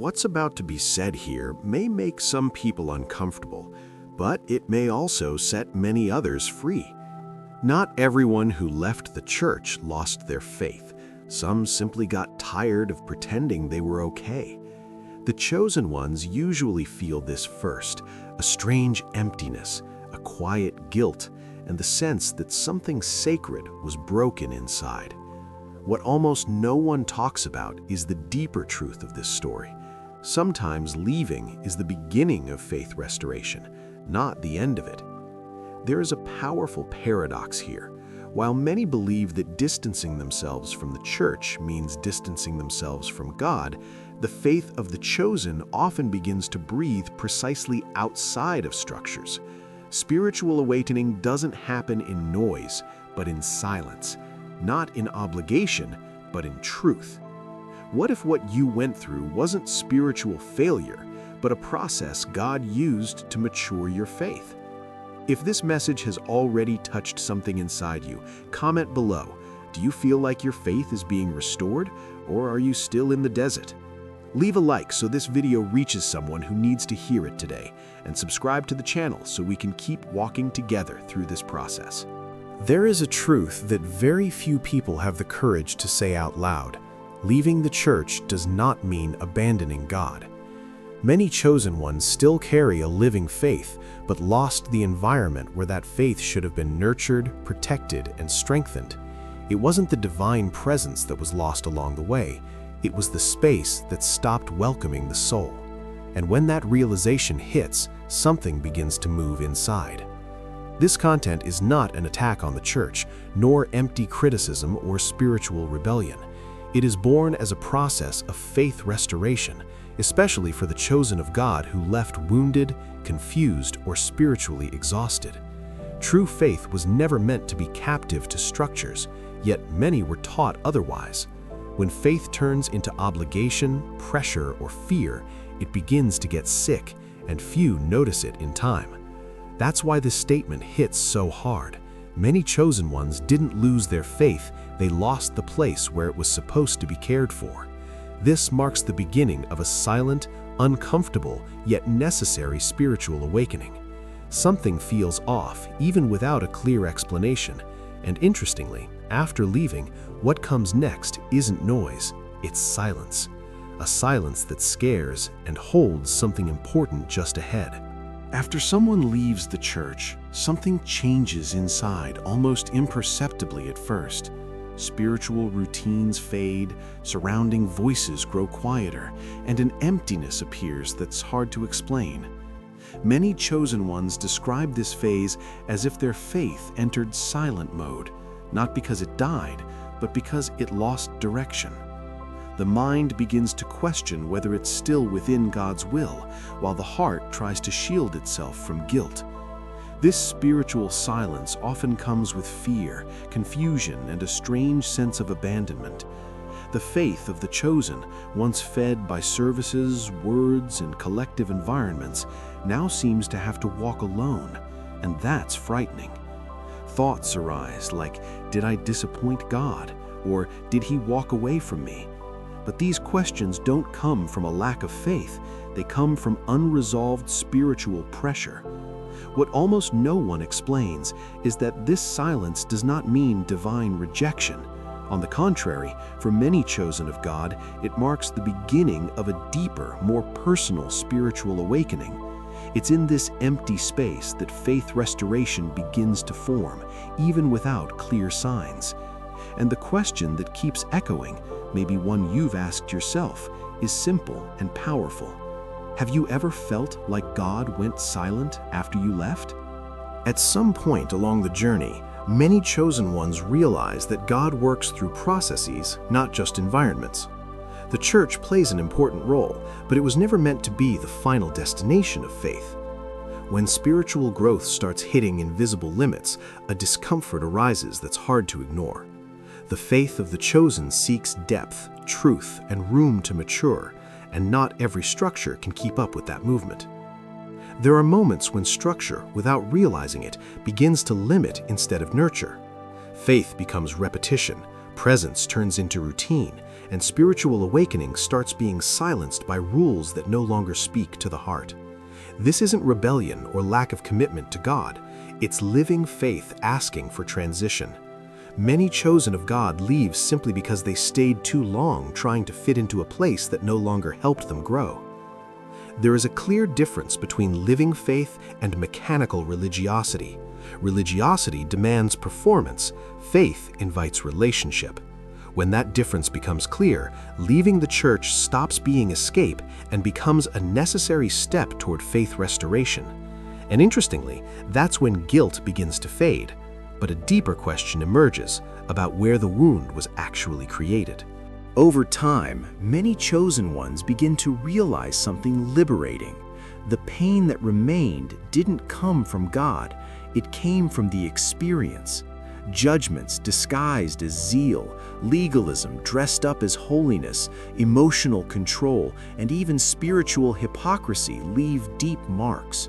What's about to be said here may make some people uncomfortable, but it may also set many others free. Not everyone who left the church lost their faith. Some simply got tired of pretending they were okay. The chosen ones usually feel this first, a strange emptiness, a quiet guilt, and the sense that something sacred was broken inside. What almost no one talks about is the deeper truth of this story. Sometimes leaving is the beginning of faith restoration, not the end of it. There is a powerful paradox here. While many believe that distancing themselves from the church means distancing themselves from God, the faith of the chosen often begins to breathe precisely outside of structures. Spiritual awakening doesn't happen in noise, but in silence. Not in obligation, but in truth. What if what you went through wasn't spiritual failure, but a process God used to mature your faith? If this message has already touched something inside you, comment below. Do you feel like your faith is being restored, or are you still in the desert? Leave a like so this video reaches someone who needs to hear it today, and subscribe to the channel so we can keep walking together through this process. There is a truth that very few people have the courage to say out loud. Leaving the church does not mean abandoning God. Many chosen ones still carry a living faith, but lost the environment where that faith should have been nurtured, protected, and strengthened. It wasn't the divine presence that was lost along the way. It was the space that stopped welcoming the soul. And when that realization hits, something begins to move inside. This content is not an attack on the church, nor empty criticism or spiritual rebellion. It is born as a process of faith restoration, especially for the chosen of God who left wounded, confused, or spiritually exhausted. True faith was never meant to be captive to structures, yet many were taught otherwise. When faith turns into obligation, pressure, or fear, it begins to get sick, and few notice it in time. That's why this statement hits so hard. Many chosen ones didn't lose their faith, they lost the place where it was supposed to be cared for. This marks the beginning of a silent, uncomfortable, yet necessary spiritual awakening. Something feels off, even without a clear explanation. And interestingly, after leaving, what comes next isn't noise, it's silence. A silence that scares and holds something important just ahead. After someone leaves the church, something changes inside almost imperceptibly at first. Spiritual routines fade, surrounding voices grow quieter, and an emptiness appears that's hard to explain. Many chosen ones describe this phase as if their faith entered silent mode, not because it died, but because it lost direction. The mind begins to question whether it's still within God's will, while the heart tries to shield itself from guilt. This spiritual silence often comes with fear, confusion, and a strange sense of abandonment. The faith of the chosen, once fed by services, words, and collective environments, now seems to have to walk alone, and that's frightening. Thoughts arise like, did I disappoint God? Or did He walk away from me? But these questions don't come from a lack of faith, they come from unresolved spiritual pressure. What almost no one explains is that this silence does not mean divine rejection. On the contrary, for many chosen of God, it marks the beginning of a deeper, more personal spiritual awakening. It's in this empty space that faith restoration begins to form, even without clear signs. And the question that keeps echoing, maybe one you've asked yourself, is simple and powerful. Have you ever felt like God went silent after you left? At some point along the journey, many chosen ones realize that God works through processes, not just environments. The church plays an important role, but it was never meant to be the final destination of faith. When spiritual growth starts hitting invisible limits, a discomfort arises that's hard to ignore. The faith of the chosen seeks depth, truth, and room to mature, and not every structure can keep up with that movement. There are moments when structure, without realizing it, begins to limit instead of nurture. Faith becomes repetition, presence turns into routine, and spiritual awakening starts being silenced by rules that no longer speak to the heart. This isn't rebellion or lack of commitment to God. It's living faith asking for transition. Many chosen of God leave simply because they stayed too long trying to fit into a place that no longer helped them grow. There is a clear difference between living faith and mechanical religiosity. Religiosity demands performance. Faith invites relationship. When that difference becomes clear, leaving the church stops being escape and becomes a necessary step toward faith restoration. And interestingly, that's when guilt begins to fade. But a deeper question emerges about where the wound was actually created. Over time, many chosen ones begin to realize something liberating. The pain that remained didn't come from God, it came from the experience. Judgments disguised as zeal, legalism dressed up as holiness, emotional control, and even spiritual hypocrisy leave deep marks.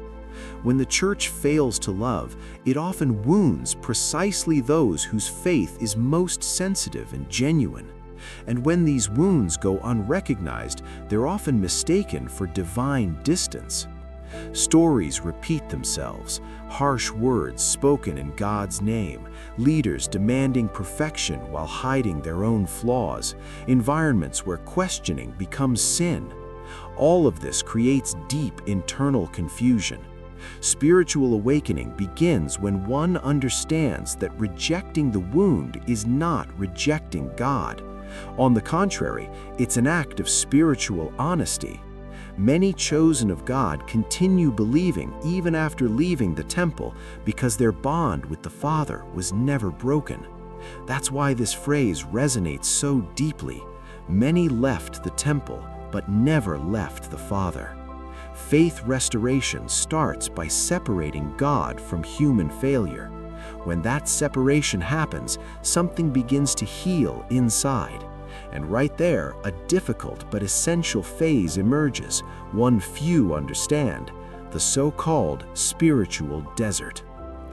When the church fails to love, it often wounds precisely those whose faith is most sensitive and genuine. And when these wounds go unrecognized, they're often mistaken for divine distance. Stories repeat themselves, harsh words spoken in God's name, leaders demanding perfection while hiding their own flaws, environments where questioning becomes sin. All of this creates deep internal confusion. Spiritual awakening begins when one understands that rejecting the wound is not rejecting God. On the contrary, it's an act of spiritual honesty. Many chosen of God continue believing even after leaving the temple because their bond with the Father was never broken. That's why this phrase resonates so deeply. Many left the temple, but never left the Father. Faith restoration starts by separating God from human failure. When that separation happens, something begins to heal inside. And right there, a difficult but essential phase emerges, one few understand, the so-called spiritual desert.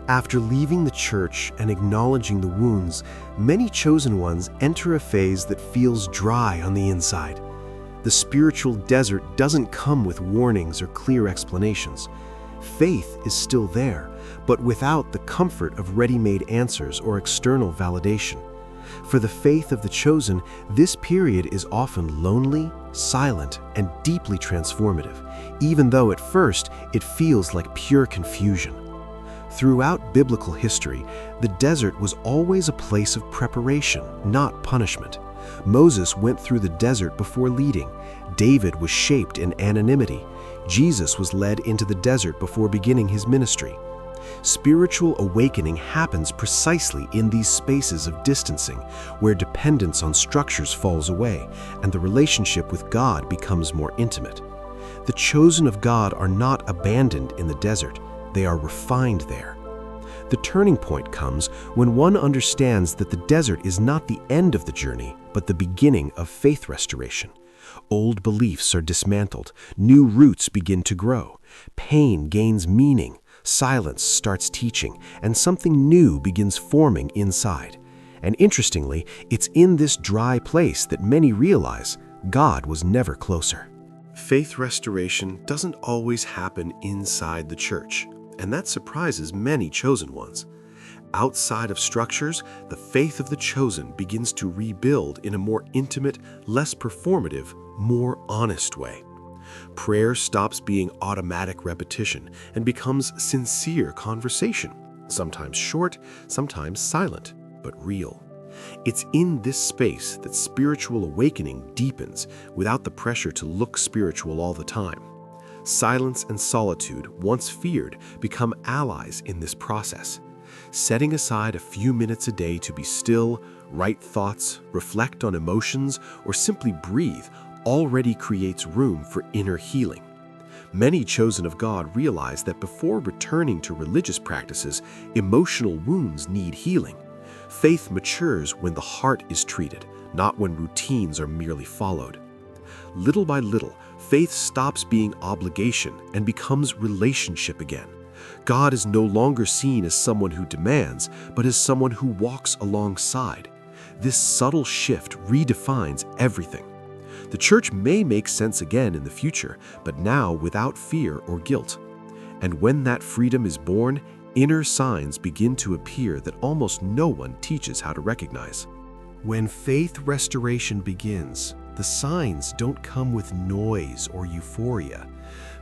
After leaving the church and acknowledging the wounds, many chosen ones enter a phase that feels dry on the inside. The spiritual desert doesn't come with warnings or clear explanations. Faith is still there, but without the comfort of ready-made answers or external validation. For the faith of the chosen, this period is often lonely, silent, and deeply transformative, even though at first it feels like pure confusion. Throughout biblical history, the desert was always a place of preparation, not punishment. Moses went through the desert before leading. David was shaped in anonymity. Jesus was led into the desert before beginning his ministry. Spiritual awakening happens precisely in these spaces of distancing, where dependence on structures falls away and the relationship with God becomes more intimate. The chosen of God are not abandoned in the desert, they are refined there. The turning point comes when one understands that the desert is not the end of the journey, but the beginning of faith restoration. Old beliefs are dismantled, new roots begin to grow, pain gains meaning, silence starts teaching, and something new begins forming inside. And interestingly, it's in this dry place that many realize God was never closer. Faith restoration doesn't always happen inside the church, and that surprises many chosen ones. Outside of structures, the faith of the chosen begins to rebuild in a more intimate, less performative, more honest way. Prayer stops being automatic repetition and becomes sincere conversation, sometimes short, sometimes silent, but real. It's in this space that spiritual awakening deepens without the pressure to look spiritual all the time. Silence and solitude, once feared, become allies in this process. Setting aside a few minutes a day to be still, write thoughts, reflect on emotions, or simply breathe already creates room for inner healing. Many chosen of God realize that before returning to religious practices, emotional wounds need healing. Faith matures when the heart is treated, not when routines are merely followed. Little by little, faith stops being obligation and becomes relationship again. God is no longer seen as someone who demands, but as someone who walks alongside. This subtle shift redefines everything. The church may make sense again in the future, but now without fear or guilt. And when that freedom is born, inner signs begin to appear that almost no one teaches how to recognize. When faith restoration begins, the signs don't come with noise or euphoria.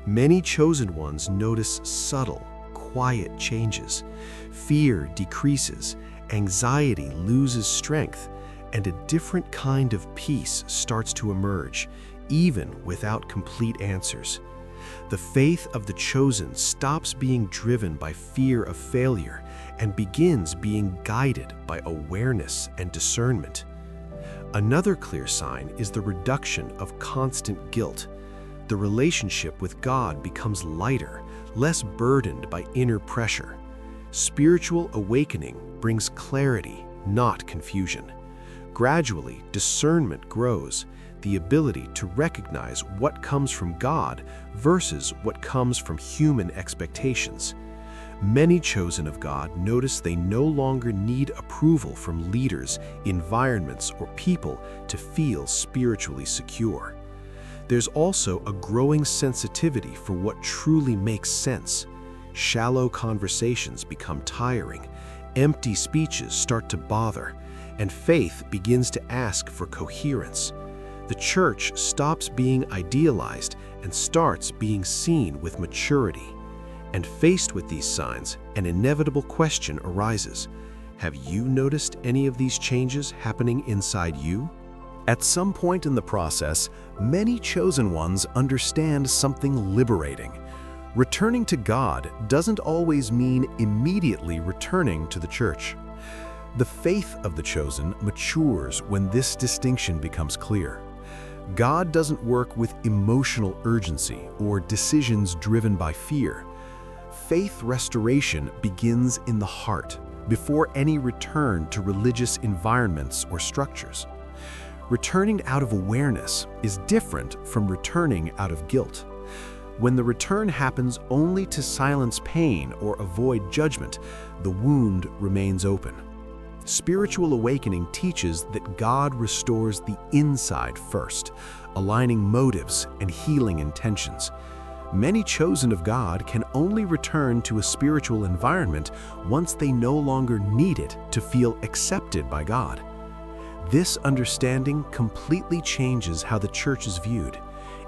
Many chosen ones notice subtle, quiet changes. Fear decreases, anxiety loses strength, and a different kind of peace starts to emerge, even without complete answers. The faith of the chosen stops being driven by fear of failure and begins being guided by awareness and discernment. Another clear sign is the reduction of constant guilt. The relationship with God becomes lighter, less burdened by inner pressure. Spiritual awakening brings clarity, not confusion. Gradually, discernment grows, the ability to recognize what comes from God versus what comes from human expectations. Many chosen of God notice they no longer need approval from leaders, environments, or people to feel spiritually secure. There's also a growing sensitivity for what truly makes sense. Shallow conversations become tiring, empty speeches start to bother, and faith begins to ask for coherence. The church stops being idealized and starts being seen with maturity. And faced with these signs, an inevitable question arises. Have you noticed any of these changes happening inside you? At some point in the process, many chosen ones understand something liberating. Returning to God doesn't always mean immediately returning to the church. The faith of the chosen matures when this distinction becomes clear. God doesn't work with emotional urgency or decisions driven by fear. Faith restoration begins in the heart before any return to religious environments or structures. Returning out of awareness is different from returning out of guilt. When the return happens only to silence pain or avoid judgment, the wound remains open. Spiritual awakening teaches that God restores the inside first, aligning motives and healing intentions. Many chosen of God can only return to a spiritual environment once they no longer need it to feel accepted by God. This understanding completely changes how the church is viewed.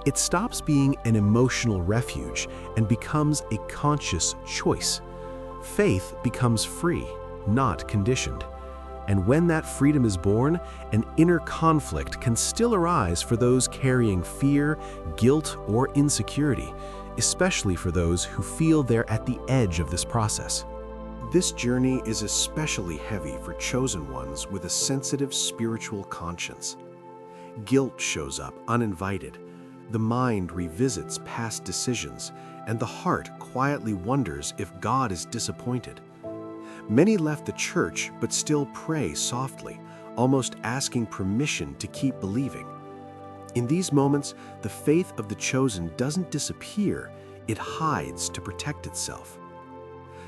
It stops being an emotional refuge and becomes a conscious choice. Faith becomes free, not conditioned. And when that freedom is born, an inner conflict can still arise for those carrying fear, guilt, or insecurity, especially for those who feel they're at the edge of this process. This journey is especially heavy for chosen ones with a sensitive spiritual conscience. Guilt shows up uninvited. The mind revisits past decisions, and the heart quietly wonders if God is disappointed. Many left the church but still pray softly, almost asking permission to keep believing. In these moments, the faith of the chosen doesn't disappear, it hides to protect itself.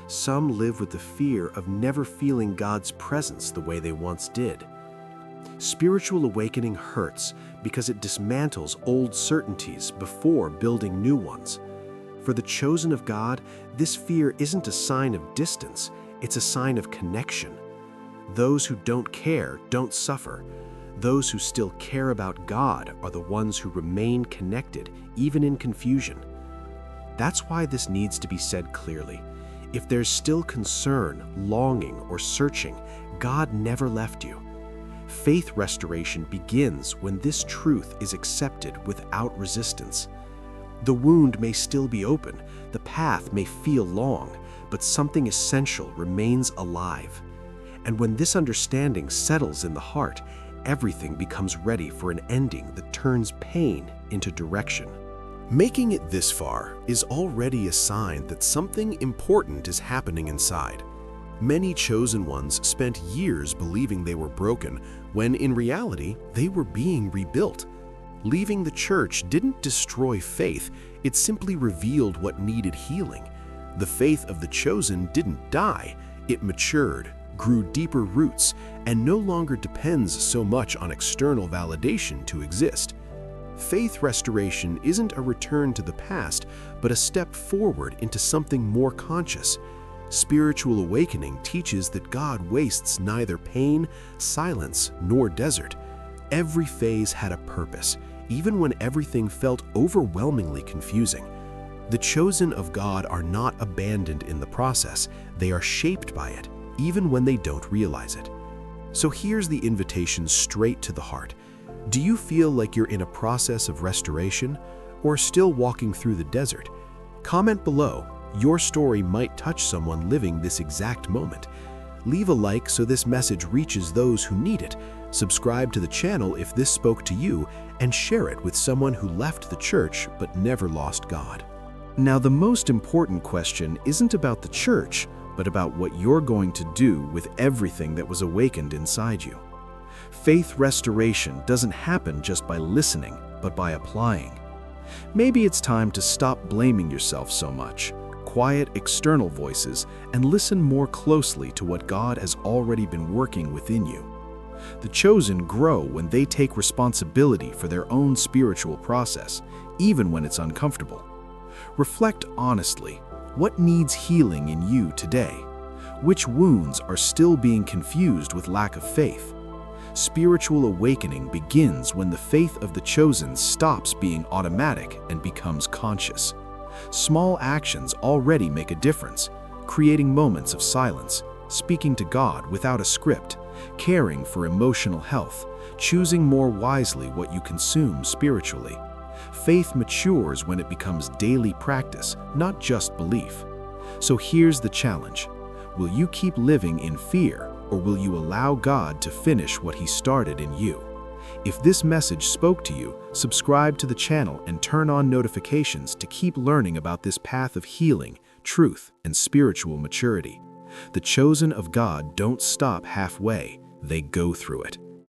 Some live with the fear of never feeling God's presence the way they once did. Spiritual awakening hurts because it dismantles old certainties before building new ones. For the chosen of God, this fear isn't a sign of distance, it's a sign of connection. Those who don't care don't suffer. Those who still care about God are the ones who remain connected, even in confusion. That's why this needs to be said clearly. If there's still concern, longing, or searching, God never left you. Faith restoration begins when this truth is accepted without resistance. The wound may still be open, the path may feel long, but something essential remains alive. And when this understanding settles in the heart, everything becomes ready for an ending that turns pain into direction. Making it this far is already a sign that something important is happening inside. Many chosen ones spent years believing they were broken, when in reality, they were being rebuilt. Leaving the church didn't destroy faith, it simply revealed what needed healing. The faith of the chosen didn't die, it matured, grew deeper roots, and no longer depends so much on external validation to exist. Faith restoration isn't a return to the past, but a step forward into something more conscious. Spiritual awakening teaches that God wastes neither pain, silence, nor desert. Every phase had a purpose, even when everything felt overwhelmingly confusing. The chosen of God are not abandoned in the process, they are shaped by it, even when they don't realize it. So here's the invitation straight to the heart. Do you feel like you're in a process of restoration, or still walking through the desert? Comment below. Your story might touch someone living this exact moment. Leave a like so this message reaches those who need it. Subscribe to the channel if this spoke to you, and share it with someone who left the church but never lost God. Now, the most important question isn't about the church, but about what you're going to do with everything that was awakened inside you. Faith restoration doesn't happen just by listening, but by applying. Maybe it's time to stop blaming yourself so much, quiet external voices, and listen more closely to what God has already been working within you. The chosen grow when they take responsibility for their own spiritual process, even when it's uncomfortable. Reflect honestly. What needs healing in you today? Which wounds are still being confused with lack of faith? Spiritual awakening begins when the faith of the chosen stops being automatic and becomes conscious. Small actions already make a difference, creating moments of silence, speaking to God without a script, caring for emotional health, choosing more wisely what you consume spiritually. Faith matures when it becomes daily practice, not just belief. So here's the challenge. Will you keep living in fear, or will you allow God to finish what He started in you? If this message spoke to you, subscribe to the channel and turn on notifications to keep learning about this path of healing, truth, and spiritual maturity. The chosen of God don't stop halfway, they go through it.